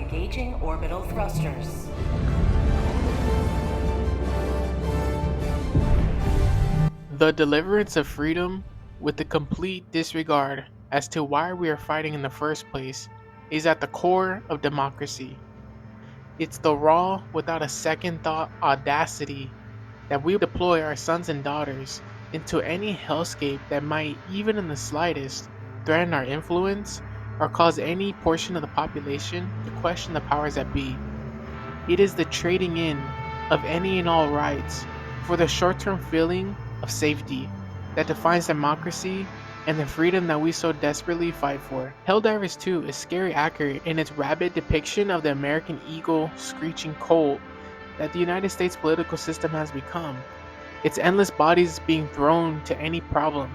engaging orbital thrusters. The deliverance of freedom, with the complete disregard as to why we are fighting in the first place, is at the core of democracy. It's the raw, without a second thought audacity that we deploy our sons and daughters into any hellscape that might, even in the slightest, threaten our influence or cause any portion of the population to question the powers that be. It is the trading in of any and all rights for the short-term feeling of safety that defines democracy and the freedom that we so desperately fight for. Helldivers 2 is scary accurate in its rabid depiction of the American eagle screeching colt that the United States political system has become. Its endless bodies being thrown to any problem,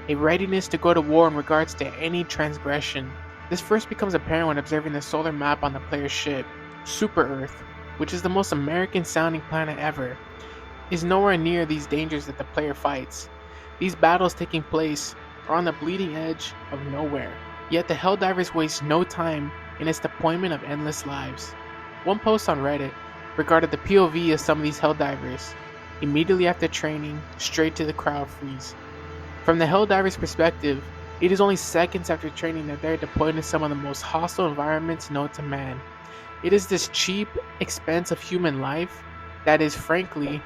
a readiness to go to war in regards to any transgression. This first becomes apparent when observing the solar map on the player's ship. Super Earth, which is the most American sounding planet ever, is nowhere near these dangers that the player fights. These battles taking place are on the bleeding edge of nowhere. Yet the Helldivers waste no time in its deployment of endless lives. One post on Reddit regarded the POV of some of these Helldivers. Immediately after training, straight to the crowd freeze. From the Helldivers' perspective, it is only seconds after training that they are deployed in some of the most hostile environments known to man. It is this cheap expense of human life that is, frankly,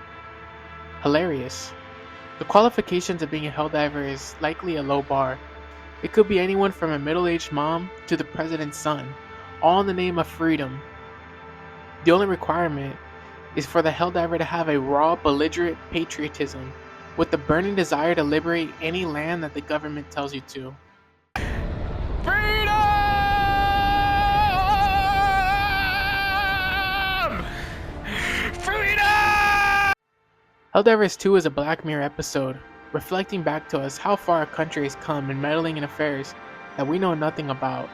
hilarious. The qualifications of being a Helldiver is likely a low bar. It could be anyone from a middle-aged mom to the president's son, all in the name of freedom. The only requirement is for the Helldiver to have a raw, belligerent patriotism, with the burning desire to liberate any land that the government tells you to. Freedom! Freedom! Helldivers 2 is a Black Mirror episode, reflecting back to us how far our country has come in meddling in affairs that we know nothing about.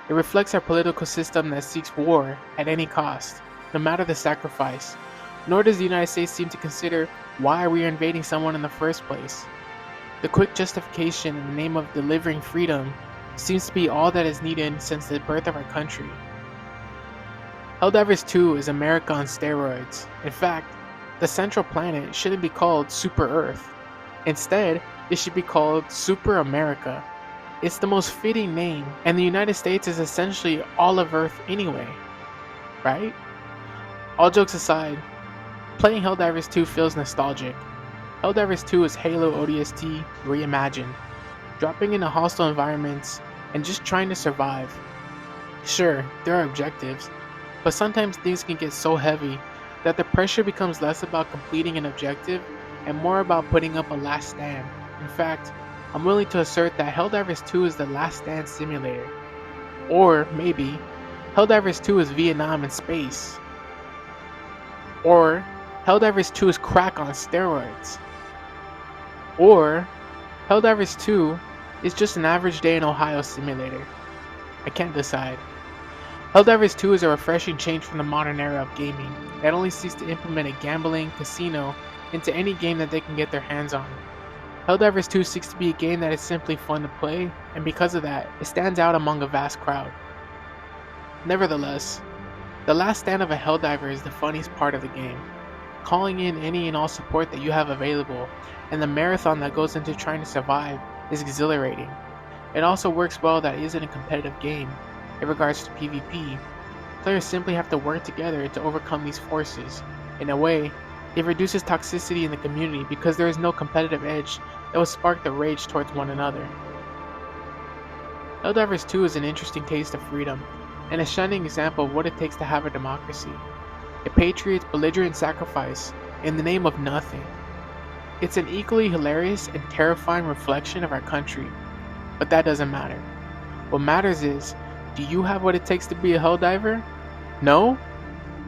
It reflects our political system that seeks war at any cost, no matter the sacrifice. Nor does the United States seem to consider why we are invading someone in the first place. The quick justification in the name of delivering freedom seems to be all that is needed since the birth of our country. Helldivers 2 is America on steroids. In fact, the central planet shouldn't be called Super Earth. Instead, it should be called Super America. It's the most fitting name, and the United States is essentially all of Earth anyway, right? All jokes aside, playing Helldivers 2 feels nostalgic. Helldivers 2 is Halo ODST reimagined, dropping into hostile environments and just trying to survive. Sure, there are objectives, but sometimes things can get so heavy that the pressure becomes less about completing an objective and more about putting up a last stand. In fact, I'm willing to assert that Helldivers 2 is the last stand simulator. Or maybe, Helldivers 2 is Vietnam in space. Or, Helldivers 2 is crack on steroids. Or, Helldivers 2 is just an average day in Ohio simulator. I can't decide. Helldivers 2 is a refreshing change from the modern era of gaming that only seeks to implement a gambling casino into any game that they can get their hands on. Helldivers 2 seeks to be a game that is simply fun to play, and because of that, it stands out among a vast crowd. Nevertheless, the last stand of a Helldiver is the funniest part of the game. Calling in any and all support that you have available, and the marathon that goes into trying to survive is exhilarating. It also works well that it isn't a competitive game. In regards to PvP, players simply have to work together to overcome these forces. In a way, it reduces toxicity in the community because there is no competitive edge that will spark the rage towards one another. Helldivers 2 is an interesting taste of freedom, and a shining example of what it takes to have a democracy. A patriot's belligerent sacrifice in the name of nothing. It's an equally hilarious and terrifying reflection of our country, but that doesn't matter. What matters is, do you have what it takes to be a Helldiver? No?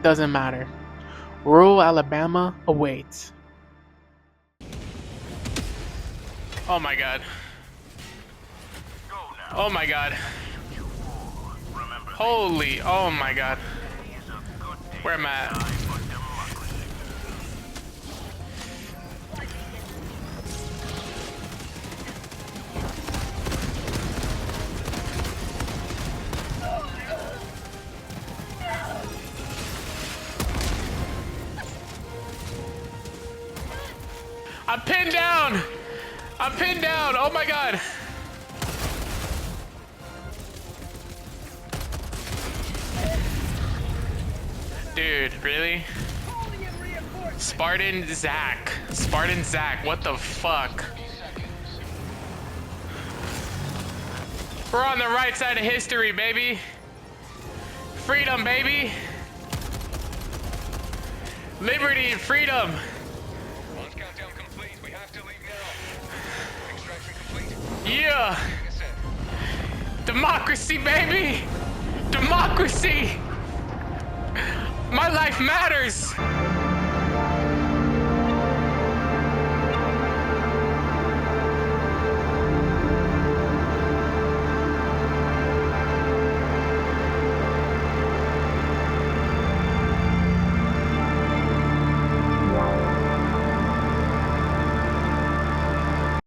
Doesn't matter. Rural Alabama awaits. Oh my god. Oh my god. Holy, oh my god. Where am I at? I'm pinned down. I'm pinned down. Oh my god. Dude, really? Spartan Zach. Spartan Zach, what the fuck? We're on the right side of history, baby. Freedom, baby. Liberty and freedom. Launch countdown complete. We have to leave now. Extraction complete. Yeah. Democracy, baby. Democracy. My life matters.